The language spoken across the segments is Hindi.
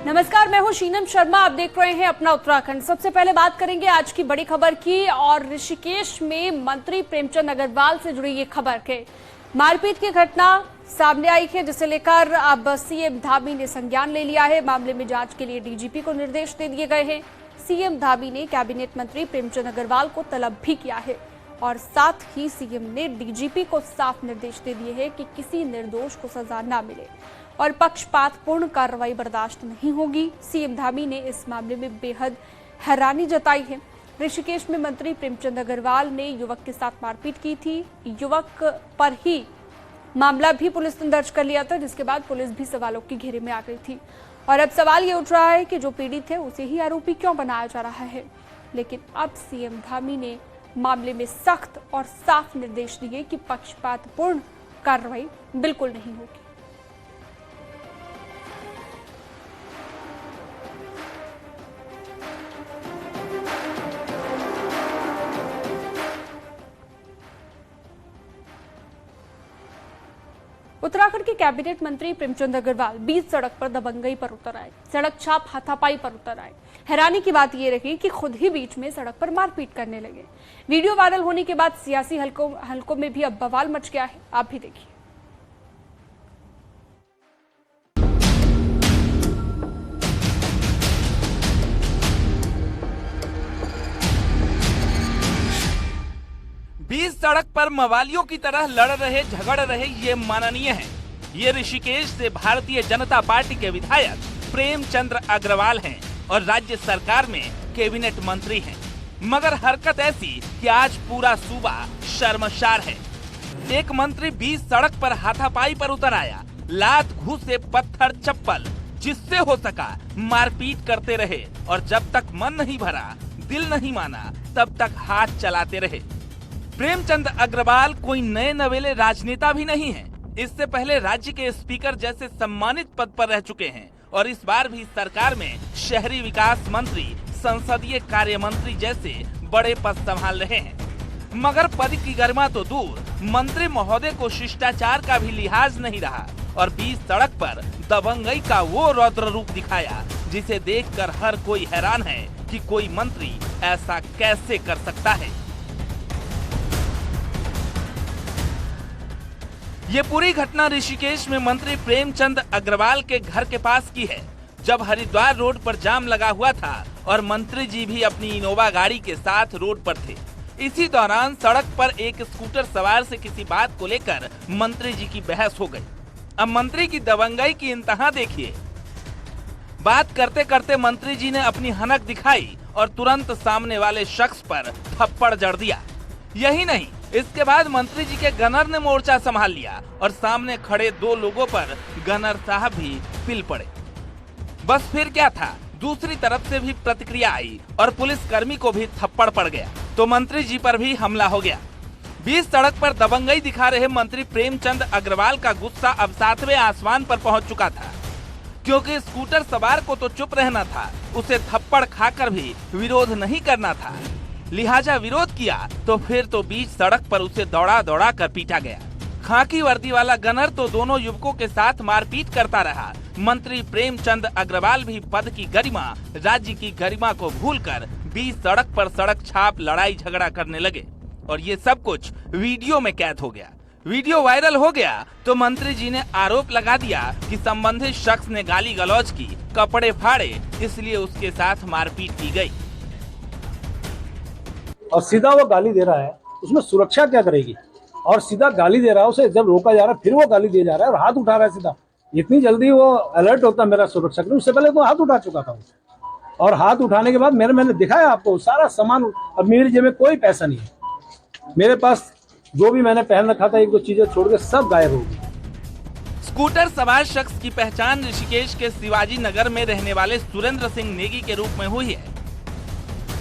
नमस्कार, मैं हूं शीनम शर्मा। आप देख रहे हैं अपना उत्तराखंड। सबसे पहले बात करेंगे आज की बड़ी खबर की और ऋषिकेश में मंत्री प्रेमचंद अग्रवाल से जुड़ी ये खबर के मारपीट की घटना सामने आई है, जिसे लेकर अब सीएम धामी ने संज्ञान ले लिया है। मामले में जांच के लिए डीजीपी को निर्देश दे दिए गए हैं। सीएम धामी ने कैबिनेट मंत्री प्रेमचंद अग्रवाल को तलब भी किया है और साथ ही सीएम ने डीजीपी को साफ निर्देश दे दिए हैं कि किसी निर्दोष को सजा न मिले और पक्षपातपूर्ण कार्रवाई बर्दाश्त नहीं होगी। सीएम धामी ने इस मामले में बेहद हैरानी जताई है। ऋषिकेश में मंत्री प्रेमचंद अग्रवाल ने युवक के साथ मारपीट की थी। युवक पर ही मामला भी पुलिस ने दर्ज कर लिया था, जिसके बाद पुलिस भी सवालों के घेरे में आ गई थी। और अब सवाल ये उठ रहा है कि जो पीड़ित है उसे ही आरोपी क्यों बनाया जा रहा है। लेकिन अब सीएम धामी ने मामले में सख्त और साफ निर्देश दिए कि पक्षपातपूर्ण कार्रवाई बिल्कुल नहीं होगी। उत्तराखंड के कैबिनेट मंत्री प्रेमचंद अग्रवाल बीच सड़क पर दबंगई पर उतर आए, सड़क छाप हाथापाई पर उतर आए। हैरानी की बात यह रही कि खुद ही बीच में सड़क पर मारपीट करने लगे। वीडियो वायरल होने के बाद सियासी हलकों में भी अब बवाल मच गया है। आप भी देखिए। बीच सड़क पर मवालियों की तरह लड़ रहे झगड़ रहे ये माननीय है। ये ऋषिकेश से भारतीय जनता पार्टी के विधायक प्रेमचंद अग्रवाल हैं और राज्य सरकार में कैबिनेट मंत्री हैं। मगर हरकत ऐसी कि आज पूरा सूबा शर्मसार है। एक मंत्री बीच सड़क पर हाथापाई पर उतर आया, लात घूसे पत्थर चप्पल जिससे हो सका मारपीट करते रहे और जब तक मन नहीं भरा, दिल नहीं माना, तब तक हाथ चलाते रहे। प्रेमचंद अग्रवाल कोई नए नवेले राजनेता भी नहीं है। इससे पहले राज्य के स्पीकर जैसे सम्मानित पद पर रह चुके हैं और इस बार भी सरकार में शहरी विकास मंत्री, संसदीय कार्य मंत्री जैसे बड़े पद संभाल रहे हैं। मगर पद की गरिमा तो दूर, मंत्री महोदय को शिष्टाचार का भी लिहाज नहीं रहा और बीच सड़क पर दबंगई का वो रौद्र रूप दिखाया जिसे देखकर हर कोई हैरान है कि कोई मंत्री ऐसा कैसे कर सकता है। ये पूरी घटना ऋषिकेश में मंत्री प्रेमचंद अग्रवाल के घर के पास की है, जब हरिद्वार रोड पर जाम लगा हुआ था और मंत्री जी भी अपनी इनोवा गाड़ी के साथ रोड पर थे। इसी दौरान सड़क पर एक स्कूटर सवार से किसी बात को लेकर मंत्री जी की बहस हो गई। अब मंत्री की दबंगई की इंतहा देखिए। बात करते करते मंत्री जी ने अपनी हनक दिखाई और तुरंत सामने वाले शख्स पर थप्पड़ जड़ दिया। यही नहीं, इसके बाद मंत्री जी के गनर ने मोर्चा संभाल लिया और सामने खड़े दो लोगों पर गनर साहब भी पिल पड़े। बस फिर क्या था, दूसरी तरफ से भी प्रतिक्रिया आई और पुलिसकर्मी को भी थप्पड़ पड़ गया तो मंत्री जी पर भी हमला हो गया। बीच सड़क पर दबंगई दिखा रहे मंत्री प्रेमचंद अग्रवाल का गुस्सा अब 7वें आसमान पर पहुंच चुका था, क्योंकि स्कूटर सवार को तो चुप रहना था, उसे थप्पड़ खाकर भी विरोध नहीं करना था। लिहाजा विरोध किया तो फिर तो बीच सड़क पर उसे दौड़ा दौड़ा कर पीटा गया। खाकी वर्दी वाला गनर तो दोनों युवकों के साथ मारपीट करता रहा। मंत्री प्रेमचंद अग्रवाल भी पद की गरिमा, राज्य की गरिमा को भूलकर बीच सड़क पर सड़क छाप लड़ाई झगड़ा करने लगे और ये सब कुछ वीडियो में कैद हो गया। वीडियो वायरल हो गया तो मंत्री जी ने आरोप लगा दिया कि संबंधित शख्स ने गाली गलौज की, कपड़े फाड़े, इसलिए उसके साथ मारपीट की गई। और सीधा वो गाली दे रहा है, उसमें सुरक्षा क्या करेगी? और सीधा गाली दे रहा है, उसे जब रोका जा रहा है फिर वो गाली दिया जा रहा है और हाथ उठा रहा है सीधा। इतनी जल्दी वो अलर्ट होता मेरा सुरक्षा के, उससे पहले तो हाथ उठा चुका था और हाथ उठाने के बाद मैंने दिखाया आपको सारा सामान। अब मेरी जेब में कोई पैसा नहीं है, मेरे पास जो भी मैंने पहन रखा था, एक दो चीजें छोड़ के सब गायब हो गई। स्कूटर सवार शख्स की पहचान ऋषिकेश के शिवाजी नगर में रहने वाले सुरेंद्र सिंह नेगी के रूप में हुई है।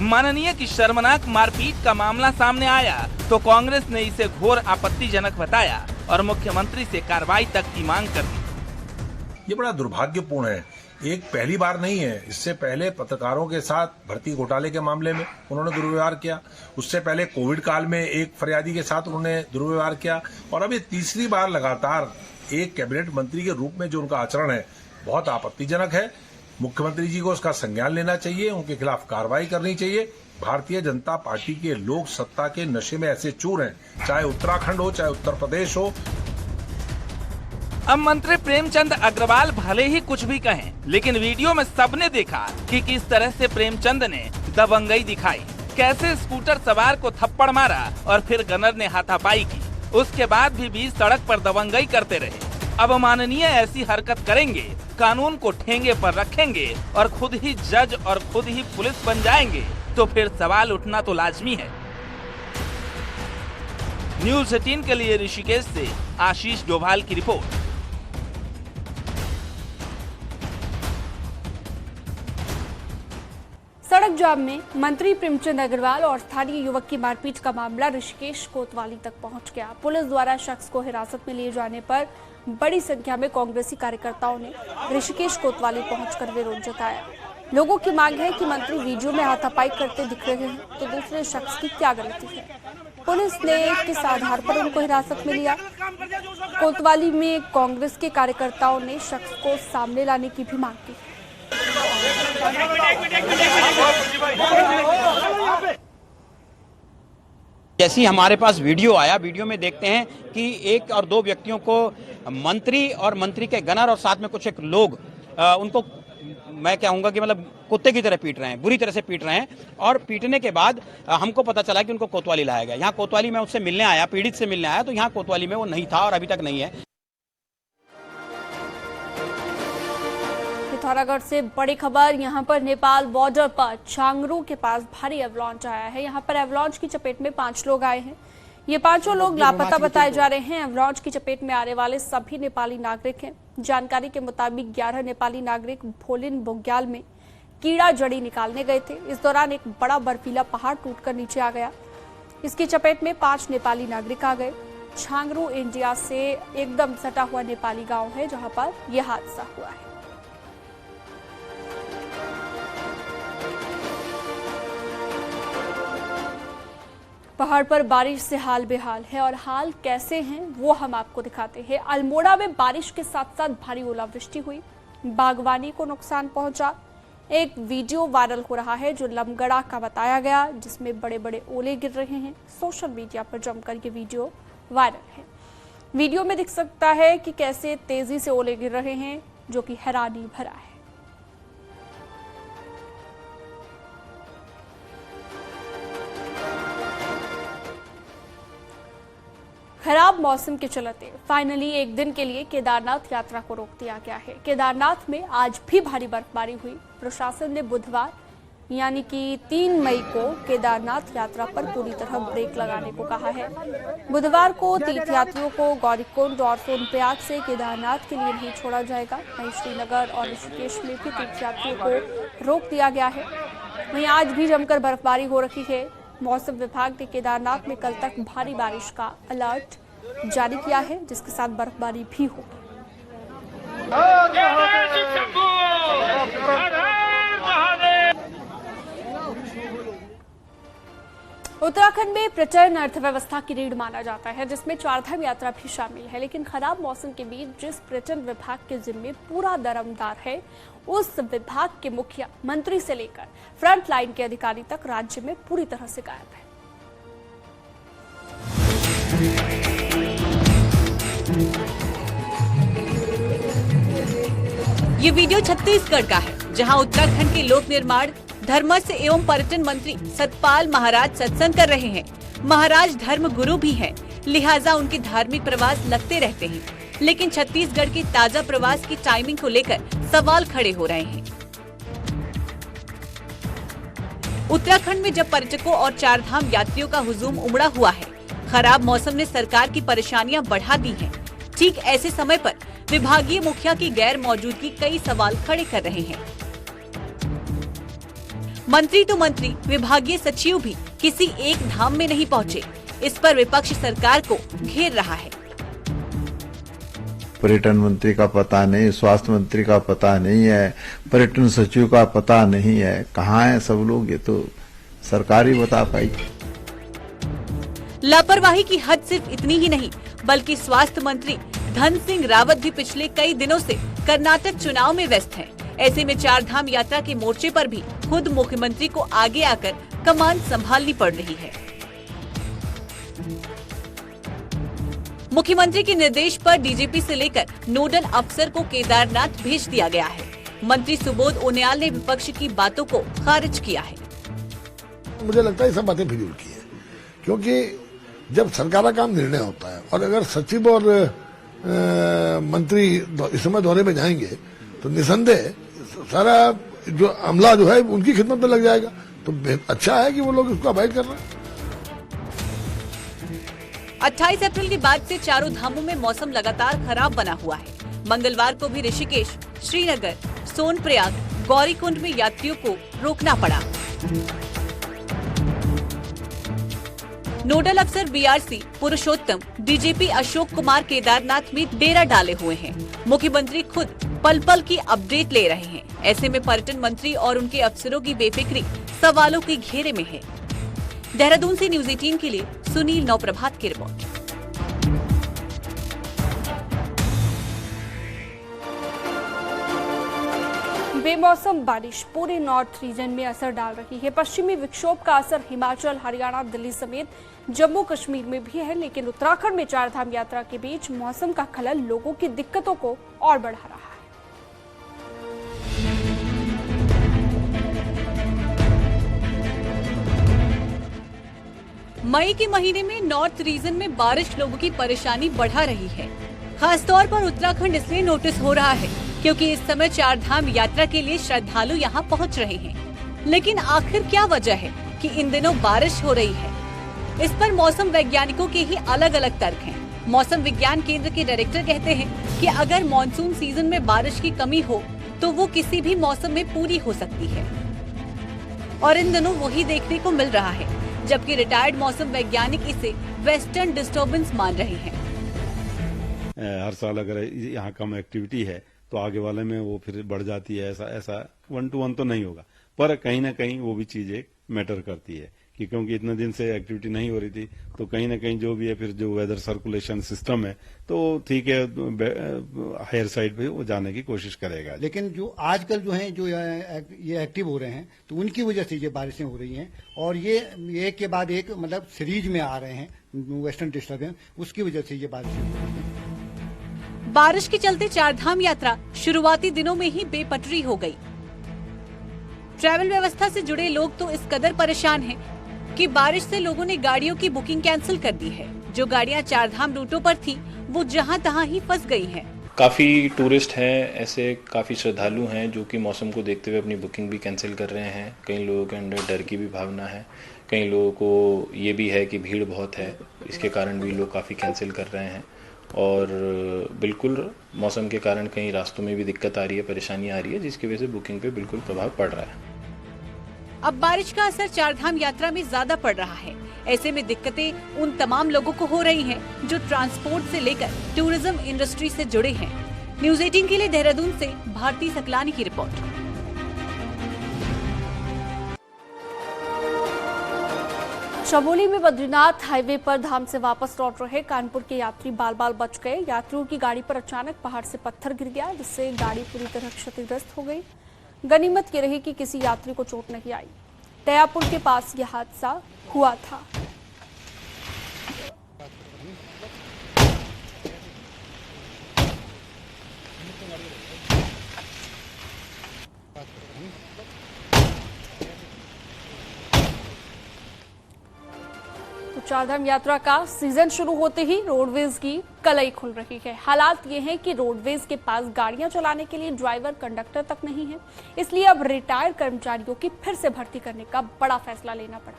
माननीय की शर्मनाक मारपीट का मामला सामने आया तो कांग्रेस ने इसे घोर आपत्तिजनक बताया और मुख्यमंत्री से कार्रवाई तक की मांग कर दी। ये बड़ा दुर्भाग्यपूर्ण है। एक पहली बार नहीं है, इससे पहले पत्रकारों के साथ भर्ती घोटाले के मामले में उन्होंने दुर्व्यवहार किया, उससे पहले कोविड काल में एक फरियादी के साथ उन्होंने दुर्व्यवहार किया और अब ये तीसरी बार लगातार एक कैबिनेट मंत्री के रूप में जो उनका आचरण है बहुत आपत्तिजनक है। मुख्यमंत्री जी को उसका संज्ञान लेना चाहिए, उनके खिलाफ कार्रवाई करनी चाहिए। भारतीय जनता पार्टी के लोग सत्ता के नशे में ऐसे चूर हैं, चाहे उत्तराखंड हो चाहे उत्तर प्रदेश हो। अब मंत्री प्रेमचंद अग्रवाल भले ही कुछ भी कहें, लेकिन वीडियो में सबने देखा कि किस तरह से प्रेमचंद ने दबंगई दिखाई, कैसे स्कूटर सवार को थप्पड़ मारा और फिर गनर ने हाथापाई की। उसके बाद भी बीच सड़क पर दबंगई करते रहे। अब माननीय ऐसी हरकत करेंगे, कानून को ठेंगे पर रखेंगे और खुद ही जज और खुद ही पुलिस बन जाएंगे, तो फिर सवाल उठना तो लाजमी है। न्यूज़ 18 के लिए ऋषिकेश से आशीष डोभाल की रिपोर्ट। सड़क जाम में मंत्री प्रेमचंद अग्रवाल और स्थानीय युवक की मारपीट का मामला ऋषिकेश कोतवाली तक पहुंच गया। पुलिस द्वारा शख्स को हिरासत में लिए जाने पर बड़ी संख्या में कांग्रेसी कार्यकर्ताओं ने ऋषिकेश कोतवाली पहुंचकर विरोध जताया। लोगों की मांग है कि मंत्री वीडियो में हाथापाई करते दिख रहे हैं तो दूसरे शख्स की क्या गलती है। पुलिस ने किस आधार पर उनको हिरासत में लिया। कोतवाली में कांग्रेस के कार्यकर्ताओं ने शख्स को सामने लाने की भी मांग की। जैसे ही हमारे पास वीडियो आया, वीडियो में देखते हैं कि एक और दो व्यक्तियों को मंत्री और मंत्री के गनर और साथ में कुछ एक लोग उनको मैं कहूंगा कि मतलब कुत्ते की तरह पीट रहे हैं, बुरी तरह से पीट रहे हैं। और पीटने के बाद हमको पता चला कि उनको कोतवाली लाया गया। यहाँ कोतवाली में उससे मिलने आया, पीड़ित से मिलने आया, तो यहाँ कोतवाली में वो नहीं था और अभी तक नहीं है। पिथौरागढ़ से बड़ी खबर, यहां पर नेपाल बॉर्डर पर छांगरू के पास भारी एवलांच आया है। यहां पर एवलांच की चपेट में 5 लोग आए हैं। ये 5 लोग लापता बताए जा रहे हैं। एवलांच की चपेट में आने वाले सभी नेपाली नागरिक हैं। जानकारी के मुताबिक 11 नेपाली नागरिक भोलिन बुग्याल में कीड़ा जड़ी निकालने गए थे। इस दौरान एक बड़ा बर्फीला पहाड़ टूटकर नीचे आ गया। इसकी चपेट में 5 नेपाली नागरिक आ गए। छांगरू इंडिया से एकदम सटा हुआ नेपाली गाँव है जहाँ पर यह हादसा हुआ है। पहाड़ पर बारिश से हाल बेहाल है और हाल कैसे हैं वो हम आपको दिखाते हैं। अल्मोड़ा में बारिश के साथ साथ भारी ओलावृष्टि हुई, बागवानी को नुकसान पहुंचा। एक वीडियो वायरल हो रहा है जो लमगड़ा का बताया गया, जिसमें बड़े बड़े ओले गिर रहे हैं। सोशल मीडिया पर जमकर ये वीडियो वायरल है। वीडियो में दिख सकता है कि कैसे तेजी से ओले गिर रहे हैं, जो कि हैरानी भरा है। खराब मौसम के चलते फाइनली एक दिन के लिए केदारनाथ यात्रा को रोक दिया गया है। केदारनाथ में आज भी भारी बर्फबारी हुई। प्रशासन ने बुधवार यानी कि 3 मई को केदारनाथ यात्रा पर पूरी तरह ब्रेक लगाने को कहा है। बुधवार को तीर्थयात्रियों को गौरीकुंड और सोनप्रयाग से केदारनाथ के लिए नहीं छोड़ा जाएगा। वहीं श्रीनगर और ऋषिकेश में भी तीर्थयात्रियों को रोक दिया गया है। वहीं आज भी जमकर बर्फबारी हो रही है। मौसम विभाग ने केदारनाथ में कल तक भारी बारिश का अलर्ट जारी किया है, जिसके साथ बर्फबारी भी होगी। उत्तराखंड में प्रचंड अर्थव्यवस्था की रीढ़ माना जाता है, जिसमें चारधाम यात्रा भी शामिल है। लेकिन खराब मौसम के बीच जिस पर्यटन विभाग के जिम्मे पूरा दरमदार है, उस विभाग के मुखिया मंत्री से लेकर फ्रंट लाइन के अधिकारी तक राज्य में पूरी तरह से गायब है। ये वीडियो छत्तीसगढ़ का है, जहां उत्तराखंड के लोक निर्माण, धर्मस्व एवं पर्यटन मंत्री सतपाल महाराज सत्संग कर रहे हैं। महाराज धर्म गुरु भी हैं, लिहाजा उनके धार्मिक प्रवास लगते रहते हैं। लेकिन छत्तीसगढ़ के ताजा प्रवास की टाइमिंग को लेकर सवाल खड़े हो रहे हैं। उत्तराखंड में जब पर्यटकों और चारधाम यात्रियों का हुजूम उमड़ा हुआ है, खराब मौसम ने सरकार की परेशानियां बढ़ा दी हैं। ठीक ऐसे समय पर विभागीय मुखिया की गैर मौजूदगी कई सवाल खड़े कर रहे हैं। मंत्री तो मंत्री, विभागीय सचिव भी किसी एक धाम में नहीं पहुंचे। इस पर विपक्ष सरकार को घेर रहा है। पर्यटन मंत्री का पता नहीं, स्वास्थ्य मंत्री का पता नहीं है, पर्यटन सचिव का पता नहीं है। कहाँ है सब लोग, ये तो सरकार ही बता पाएगी। लापरवाही की हद सिर्फ इतनी ही नहीं, बल्कि स्वास्थ्य मंत्री धन सिंह रावत भी पिछले कई दिनों से कर्नाटक चुनाव में व्यस्त हैं। ऐसे में चार धाम यात्रा के मोर्चे पर भी खुद मुख्यमंत्री को आगे आकर कमान संभालनी पड़ रही है। मुख्यमंत्री के निर्देश पर डीजीपी से लेकर नोडल अफसर को केदारनाथ भेज दिया गया है। मंत्री सुबोध उनियाल ने विपक्ष की बातों को खारिज किया है। मुझे लगता है ये सब बातें फिजूल की है, क्योंकि जब सरकार का काम निर्णय होता है और अगर सचिव और मंत्री इस समय दौरे में जाएंगे तो निसंदेह सारा जो अमला जो है उनकी खिदमत में लग जाएगा। तो अच्छा है कि वो लोग इसको अवॉइड कर रहे हैं। 28 अप्रैल के बाद से चारों धामों में मौसम लगातार खराब बना हुआ है। मंगलवार को भी ऋषिकेश, श्रीनगर, सोनप्रयाग, गौरीकुंड में यात्रियों को रोकना पड़ा। नोडल अफसर बीआरसी पुरुषोत्तम, डीजीपी अशोक कुमार केदारनाथ में डेरा डाले हुए हैं। मुख्यमंत्री खुद पल पल की अपडेट ले रहे हैं। ऐसे में पर्यटन मंत्री और उनके अफसरों की बेफिक्री सवालों के घेरे में है। देहरादून से न्यूज 18 के लिए सुनील नौप्रभात की रिपोर्ट। बेमौसम बारिश पूरे नॉर्थ रीजन में असर डाल रही है। पश्चिमी विक्षोभ का असर हिमाचल, हरियाणा, दिल्ली समेत जम्मू कश्मीर में भी है, लेकिन उत्तराखंड में चारधाम यात्रा के बीच मौसम का खलल लोगों की दिक्कतों को और बढ़ा रहा है। मई के महीने में नॉर्थ रीजन में बारिश लोगों की परेशानी बढ़ा रही है। खासतौर पर उत्तराखंड इसलिए नोटिस हो रहा है क्योंकि इस समय चारधाम यात्रा के लिए श्रद्धालु यहाँ पहुँच रहे हैं। लेकिन आखिर क्या वजह है कि इन दिनों बारिश हो रही है? इस पर मौसम वैज्ञानिकों के ही अलग अलग तर्क हैं। मौसम विज्ञान केंद्र के डायरेक्टर कहते हैं कि अगर मानसून सीजन में बारिश की कमी हो तो वो किसी भी मौसम में पूरी हो सकती है, और इन दिनों वही देखने को मिल रहा है। जबकि रिटायर्ड मौसम वैज्ञानिक इसे वेस्टर्न डिस्टर्बेंस मान रहे हैं। हर साल अगर यहाँ कम एक्टिविटी है तो आगे वाले में वो फिर बढ़ जाती है। ऐसा 1 to 1 तो नहीं होगा, पर कहीं ना कहीं वो भी चीज एक मैटर करती है कि क्योंकि इतने दिन से एक्टिविटी नहीं हो रही थी तो कहीं ना कहीं जो भी है फिर जो वेदर सर्कुलेशन सिस्टम है तो ठीक है हायर साइड पे वो जाने की कोशिश करेगा। लेकिन जो आजकल जो है जो ये एक्टिव हो रहे हैं तो उनकी वजह से ये बारिशें हो रही हैं, और ये एक के बाद एक मतलब सीरीज में आ रहे हैं वेस्टर्न डिस्टर्बेंस, उसकी वजह से ये बारिशें हो रही हैं। बारिश के चलते चारधाम यात्रा शुरुआती दिनों में ही बेपटरी हो गई। ट्रैवल व्यवस्था से जुड़े लोग तो इस कदर परेशान हैं कि बारिश से लोगों ने गाड़ियों की बुकिंग कैंसिल कर दी है। जो गाड़ियां चारधाम रूटों पर थी वो जहां तहां ही फंस गई हैं। काफ़ी टूरिस्ट हैं, ऐसे काफ़ी श्रद्धालु हैं जो कि मौसम को देखते हुए अपनी बुकिंग भी कैंसिल कर रहे हैं। कई लोगों के अंदर डर की भी भावना है, कई लोगों को ये भी है कि भीड़ बहुत है, इसके कारण भी लोग काफ़ी कैंसिल कर रहे हैं। और बिल्कुल मौसम के कारण कई रास्तों में भी दिक्कत आ रही है, परेशानी आ रही है, जिसकी वजह से बुकिंग पे बिल्कुल प्रभाव पड़ रहा है। अब बारिश का असर चारधाम यात्रा में ज्यादा पड़ रहा है। ऐसे में दिक्कतें उन तमाम लोगों को हो रही हैं जो ट्रांसपोर्ट से लेकर टूरिज्म इंडस्ट्री से जुड़े हैं। न्यूज 18 के लिए देहरादून से भारती सकलानी की रिपोर्ट। चमोली में बद्रीनाथ हाईवे पर धाम से वापस लौट रहे कानपुर के यात्री बाल बाल बच गए। यात्रियों की गाड़ी पर अचानक पहाड़ से पत्थर गिर गया, जिससे गाड़ी पूरी तरह क्षतिग्रस्त हो गई। गनीमत ये रही कि किसी यात्री को चोट नहीं आई। टयापुल के पास यह हादसा हुआ था। चारधाम यात्रा का सीजन शुरू होते ही रोडवेज की कलई खुल रही है। हालात ये हैं कि रोडवेज के पास गाड़ियां चलाने के लिए ड्राइवर, कंडक्टर तक नहीं है, इसलिए अब रिटायर्ड कर्मचारियों की फिर से भर्ती करने का बड़ा फैसला लेना पड़ा।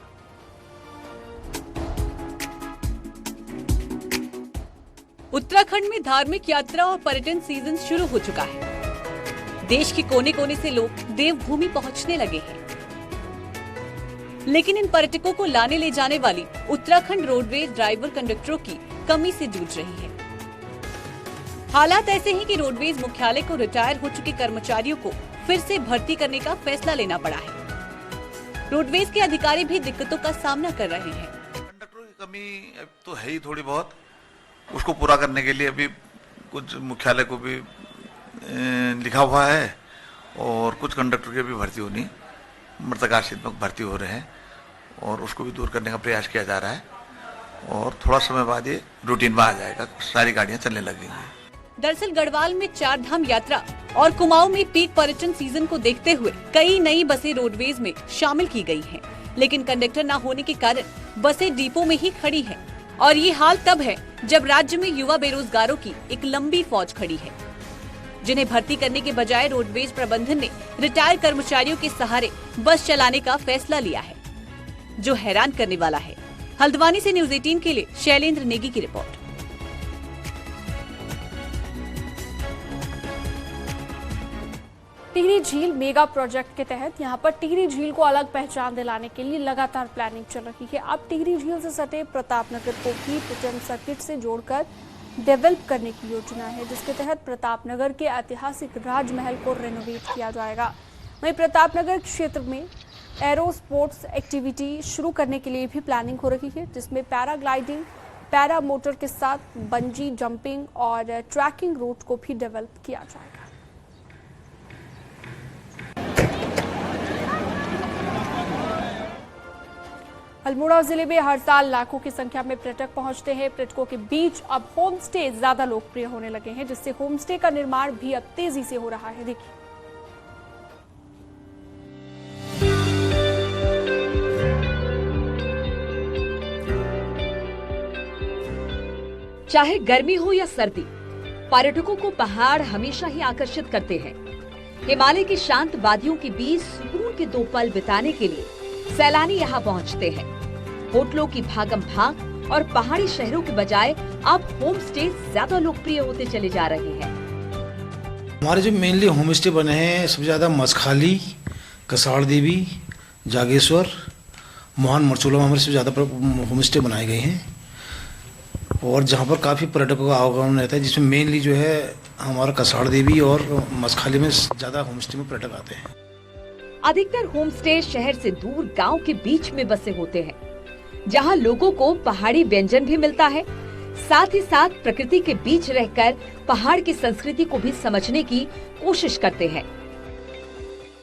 उत्तराखंड में धार्मिक यात्रा और पर्यटन सीजन शुरू हो चुका है। देश के कोने कोने से लोग देवभूमि पहुंचने लगे हैं, लेकिन इन पर्यटकों को लाने ले जाने वाली उत्तराखंड रोडवेज ड्राइवर, कंडक्टरों की कमी से जूझ रही है। हालात ऐसे हैं कि रोडवेज मुख्यालय को रिटायर हो चुके कर्मचारियों को फिर से भर्ती करने का फैसला लेना पड़ा है। रोडवेज के अधिकारी भी दिक्कतों का सामना कर रहे हैं। कंडक्टरों की कमी तो है ही थोड़ी बहुत, उसको पूरा करने के लिए अभी कुछ मुख्यालय को भी लिखा हुआ है और कुछ कंडक्टर की भी भर्ती होनी, मृतकाशीत में भर्ती हो रहे हैं और उसको भी दूर करने का प्रयास किया जा रहा है और थोड़ा समय बाद ये रूटीन में आ जाएगा, सारी गाड़ियां चलने लगेंगी। दरअसल गढ़वाल में चार धाम यात्रा और कुमाऊं में पीक पर्यटन सीजन को देखते हुए कई नई बसें रोडवेज में शामिल की गई हैं, लेकिन कंडक्टर न होने के कारण बसें डिपो में ही खड़ी हैं। और ये हाल तब है जब राज्य में युवा बेरोजगारों की एक लंबी फौज खड़ी है, जिन्हें भर्ती करने के बजाय रोडवेज प्रबंधन ने रिटायर्ड कर्मचारियों के सहारे बस चलाने का फैसला लिया है, जो हैरान करने वाला है। हल्द्वानी से न्यूज 18 के लिए शैलेंद्र नेगी की रिपोर्ट। टिहरी झील मेगा प्रोजेक्ट के तहत यहां पर टिहरी झील को अलग पहचान दिलाने के लिए लगातार प्लानिंग चल रही है। अब टिहरी झील से सटे प्रतापनगर को भी पर्यटन सर्किट से जोड़कर डेवलप करने की योजना है, जिसके तहत प्रतापनगर के ऐतिहासिक राजमहल को रेनोवेट किया जाएगा। वहीं प्रतापनगर क्षेत्र में एरो स्पोर्ट्स एक्टिविटी शुरू करने के लिए भी प्लानिंग हो रही है, जिसमें पैराग्लाइडिंग, पैरा मोटर के साथ बंजी जंपिंग और ट्रैकिंग रूट को भी डेवलप किया जाएगा। अल्मोड़ा जिले में हर साल लाखों की संख्या में पर्यटक पहुंचते हैं। पर्यटकों के बीच अब होम स्टे ज्यादा लोकप्रिय होने लगे हैं, जिससे होम स्टे का निर्माण भी अब तेजी से हो रहा है। देखिए, चाहे गर्मी हो या सर्दी, पर्यटकों को पहाड़ हमेशा ही आकर्षित करते हैं। हिमालय की शांत वादियों के बीच सुकून के 2 पल बिताने के लिए सैलानी यहाँ पहुँचते हैं। होटलों की भागम भाग और पहाड़ी शहरों के बजाय अब होम स्टे ज्यादा लोकप्रिय होते चले जा रहे हैं। हमारे जो मेनली होम स्टे बने हैं सबसे ज्यादा मसखाली, कसाड़ देवी, जागेश्वर, मोहन मरचोला में हमारे सबसे ज्यादा होम स्टे बनाए गए हैं और जहाँ पर काफी पर्यटकों का आवागमन रहता है, जिसमें मेनली जो है हमारा कसाड़ देवी और मसखाली में ज्यादा होम स्टे में पर्यटक आते हैं। अधिकतर होम स्टे शहर से दूर गांव के बीच में बसे होते हैं, जहां लोगों को पहाड़ी व्यंजन भी मिलता है, साथ ही साथ प्रकृति के बीच रहकर पहाड़ की संस्कृति को भी समझने की कोशिश करते हैं।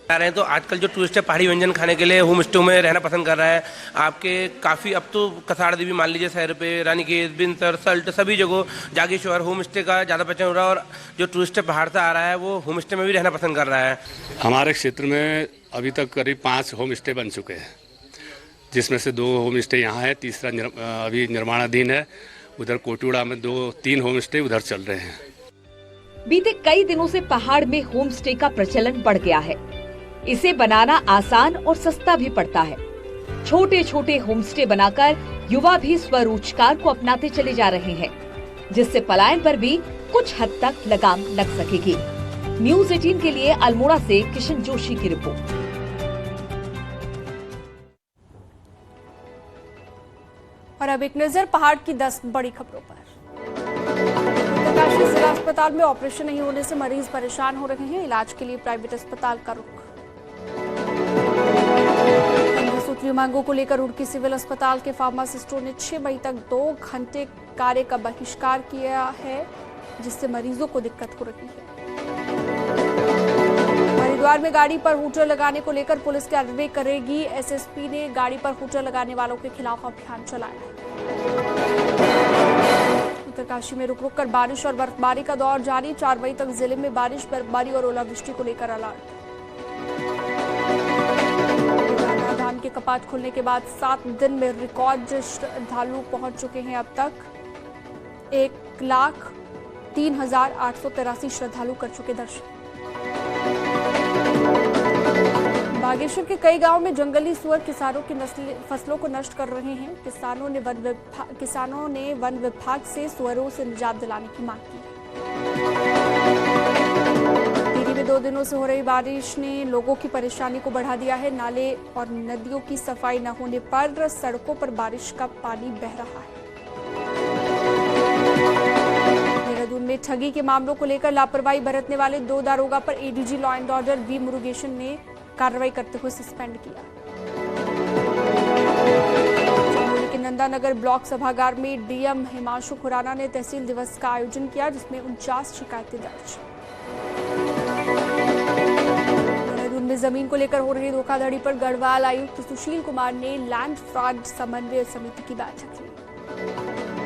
तो आजकल जो टूरिस्ट है पहाड़ी व्यंजन खाने के लिए होम स्टे में रहना पसंद कर रहा है। आपके काफी अब तो कसाड़ देवी मान लीजिए शहर पे, रानीखेत, बिनसर, सल्ट सभी जगह जागेश्वर होम स्टे का ज्यादा पहचान हो रहा है और जो टूरिस्ट पहाड़ से आ रहा है वो होम स्टे में भी रहना पसंद कर रहा है। हमारे क्षेत्र में अभी तक करीब 5 होम स्टे बन चुके हैं, जिसमें से 2 होम स्टे यहाँ है, तीसरा अभी निर्माणाधीन है। उधर कोटुड़ा में 2-3 होम स्टे उधर चल रहे हैं। बीते कई दिनों से पहाड़ में होम स्टे का प्रचलन बढ़ गया है। इसे बनाना आसान और सस्ता भी पड़ता है। छोटे छोटे होम स्टे बनाकर युवा भी स्वरोजगार को अपनाते चले जा रहे हैं, जिससे पलायन पर भी कुछ हद तक लगाम लग सकेगी। न्यूज 18 के लिए अल्मोड़ा से किशन जोशी की रिपोर्ट। और अब एक नजर पहाड़ की 10 बड़ी खबरों पर। उत्तरकाशी जिला अस्पताल में ऑपरेशन नहीं होने से मरीज परेशान हो रहे हैं। इलाज के लिए प्राइवेट अस्पताल का रुख। सूत्रीय मांगों को लेकर रुड़की सिविल अस्पताल के फार्मासिस्टों ने 6 मई तक 2 घंटे कार्य का बहिष्कार किया है, जिससे मरीजों को दिक्कत हो रही है। हरिद्वार में गाड़ी पर हूटर लगाने को लेकर पुलिस कार्रवाई करेगी। एसएसपी ने गाड़ी पर हूटर लगाने वालों के खिलाफ अभियान चलाया। उत्तरकाशी में रुक रुक कर बारिश और बर्फबारी का दौर जारी। 4 मई तक जिले में बारिश, बर्फबारी और ओलावृष्टि को लेकर अलर्ट। धान के कपाट खुलने के बाद 7 दिन में रिकॉर्ड श्रद्धालु पहुंच चुके हैं। अब तक 1,03,883 श्रद्धालु कर चुके दर्शन। बागेश्वर के कई गांवों में जंगली सुअर किसानों की फसलों को नष्ट कर रहे हैं। किसानों ने वन विभाग से सुअरों से निजात दिलाने की मांग की। टिहरी में 2 दिनों से हो रही बारिश ने लोगों की परेशानी को बढ़ा दिया है। नाले और नदियों की सफाई न होने पर सड़कों पर बारिश का पानी बह रहा है। देहरादून में ठगी के मामलों को लेकर लापरवाही बरतने वाले 2 दारोगा पर ADG law and order V Murugesan ने कार्रवाई करते हुए सस्पेंड किया। चमोली के नंदानगर ब्लॉक सभागार में डीएम हिमांशु खुराना ने तहसील दिवस का आयोजन किया, जिसमें 49 शिकायतें दर्ज। जमीन को लेकर हो रही धोखाधड़ी पर गढ़वाल आयुक्त सुशील कुमार ने लैंड फ्रॉड समन्वय समिति की बैठक ली।